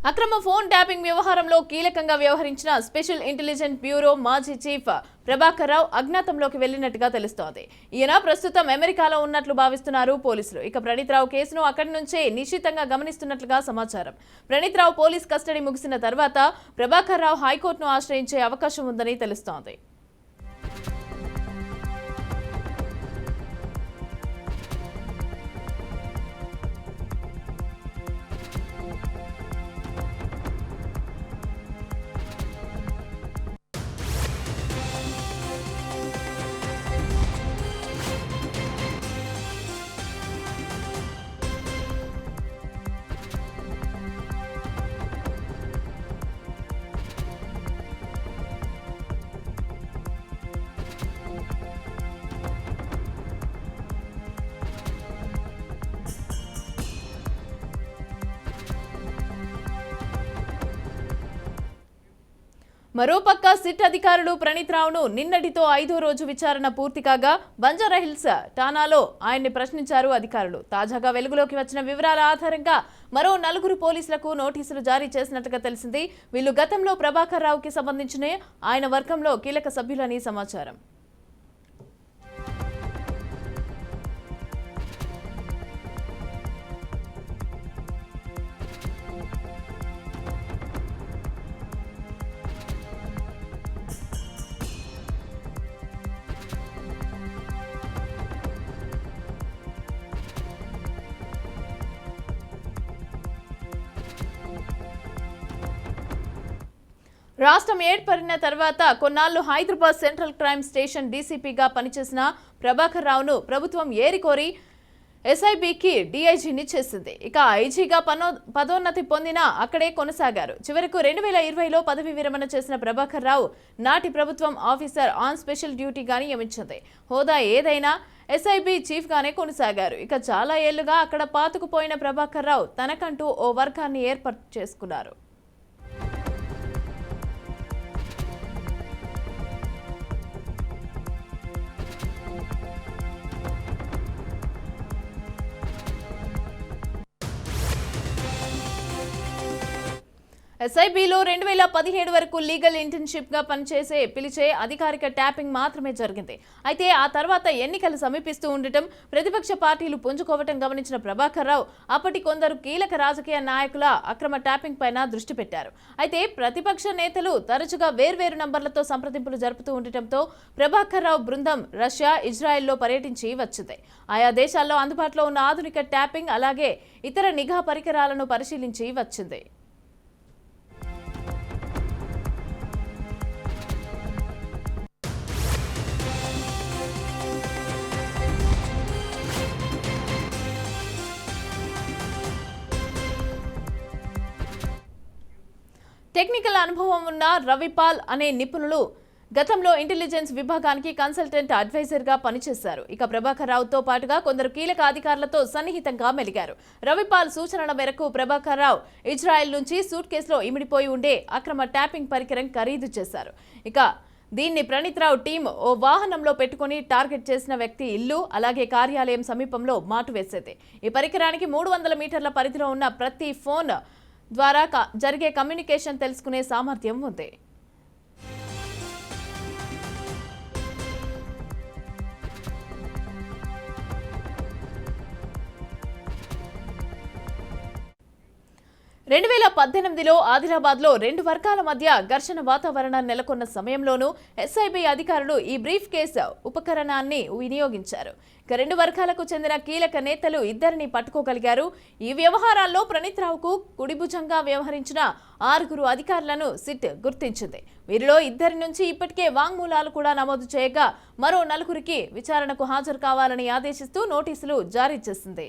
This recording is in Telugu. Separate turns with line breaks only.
అక్రమ ఫోన్ ట్యాపింగ్ వ్యవహారంలో కీలకంగా వ్యవహరించిన స్పెషల్ ఇంటెలిజెన్స్ బ్యూరో మాజీ చీఫ్ ప్రభాకర్ రావు అజ్ఞాతంలోకి వెళ్లినట్టుగా తెలుస్తోంది. ఈయన ప్రస్తుతం అమెరికాలో ఉన్నట్లు భావిస్తున్నారు పోలీసులు. ఇక ప్రణీత్ రావు కేసును అక్కడి నుంచే నిశ్చితంగా గమనిస్తున్నట్లుగా సమాచారం. ప్రణీత్ రావు పోలీస్ కస్టడీ ముగిసిన తర్వాత ప్రభాకర్ రావు హైకోర్టును ఆశ్రయించే అవకాశం ఉందని తెలుస్తోంది. మరోపక్క సిట్ అధికారులు ప్రణీత్ రావును నిన్నటితో 5వ రోజు విచారణ పూర్తి కాగా బంజారాహిల్స్ ఠాణాలో ఆయన్ని ప్రశ్నించారు అధికారులు. తాజాగా వెలుగులోకి వచ్చిన వివరాల ఆధారంగా మరో 4 పోలీసులకు నోటీసులు జారీ చేసినట్టుగా తెలిసింది. వీళ్లు గతంలో ప్రభాకర్ రావుకి సంబంధించిన ఆయన వర్గంలో కీలక సభ్యులని సమాచారం. రాష్ట్రం ఏర్పడిన తర్వాత కొన్నాళ్లు హైదరాబాద్ సెంట్రల్ క్రైమ్ స్టేషన్ డీసీపీగా పనిచేసిన ప్రభాకర్ రావును ప్రభుత్వం ఏరికోరి ఎస్ఐబికి డీఐజీని చేసింది. ఇక ఐజీగా పదోన్నతి పొందినా అక్కడే కొనసాగారు. చివరకు 2020లో పదవి విరమణ చేసిన ప్రభాకర్ రావు నాటి ప్రభుత్వం ఆఫీసర్ ఆన్ స్పెషల్ డ్యూటీగా నియమించింది. హోదా ఏదైనా ఎస్ఐబి చీఫ్ గానే కొనసాగారు. ఇక చాలా ఏళ్లుగా అక్కడ పాతుకుపోయిన ప్రభాకర్ రావు తనకంటూ ఓ వర్గాన్ని ఏర్పాటు చేసుకున్నారు. ఎస్ఐబిలో 2017 వరకు లీగల్ ఇంటర్న్షిప్ గా పిలిచే అధికారిక ట్యాపింగ్ మాత్రమే జరిగింది. అయితే ఆ తర్వాత ఎన్నికలు సమీపిస్తూ ఉండటం, ప్రతిపక్ష పార్టీలు పుంజుకోవటం గమనించిన ప్రభాకర్ రావు అప్పటి కొందరు కీలక రాజకీయ నాయకుల అక్రమ ట్యాపింగ్ పైన దృష్టి పెట్టారు. అయితే ప్రతిపక్ష నేతలు తరచుగా వేర్వేరు నంబర్లతో సంప్రదింపులు జరుపుతూ ఉండటంతో ప్రభాకర్ రావు బృందం రష్యా, ఇజ్రాయెల్లో పర్యటించి వచ్చింది. ఆయా దేశాల్లో అందుబాటులో ఉన్న ఆధునిక ట్యాపింగ్ అలాగే ఇతర నిఘా పరికరాలను పరిశీలించి వచ్చింది. టెక్నికల్ అనుభవం ఉన్న రవిపాల్ అనే నిపుణులు గతంలో ఇంటెలిజెన్స్ విభాగానికి కన్సల్టెంట్ అడ్వైజర్గా పనిచేశారు. ఇక ప్రభాకర్ రావుతో పాటుగా కొందరు కీలక అధికారులతో సన్నిహితంగా మెలిగారు. రవిపాల్ సూచనల మేరకు ప్రభాకర్ రావు ఇజ్రాయెల్ నుంచి సూట్ కేసులో ఇమిడిపోయి ఉండే అక్రమ ట్యాపింగ్ పరికరం ఖరీదు చేశారు. ఇక దీన్ని ప్రణీత్ రావు టీం ఓ వాహనంలో పెట్టుకుని టార్గెట్ చేసిన వ్యక్తి ఇల్లు అలాగే కార్యాలయం సమీపంలో మాటు వేసేది. ఈ పరికరానికి 300 మీటర్ల పరిధిలో ఉన్న ప్రతి ఫోన్ ద్వారా జరిగే కమ్యూనికేషన్ తెలుసుకునే సామర్థ్యం ఉంది. ఆదిలాబాద్లో 2 వర్గాల మధ్య ఘర్షణ వాతావరణం నెలకొన్న సమయంలోనూ ఎస్ఐబి అధికారులు ఈ బ్రీఫ్ కేసు ఉపకరణాన్ని వినియోగించారు. ఇక 2 వర్గాలకు చెందిన కీలక నేతలు ఇద్దరిని పట్టుకోగలిగారు. ఈ వ్యవహారాల్లో ప్రణీత్ రావుకు కుడిభుజంగా వ్యవహరించిన 6 అధికారులను సిట్ గుర్తించింది. వీరిలో 2 నుంచి ఇప్పటికే వాంగ్మూలాలు కూడా నమోదు చేయగా మరో 4కి విచారణకు హాజరు కావాలని ఆదేశిస్తూ నోటీసులు జారీ చేసింది.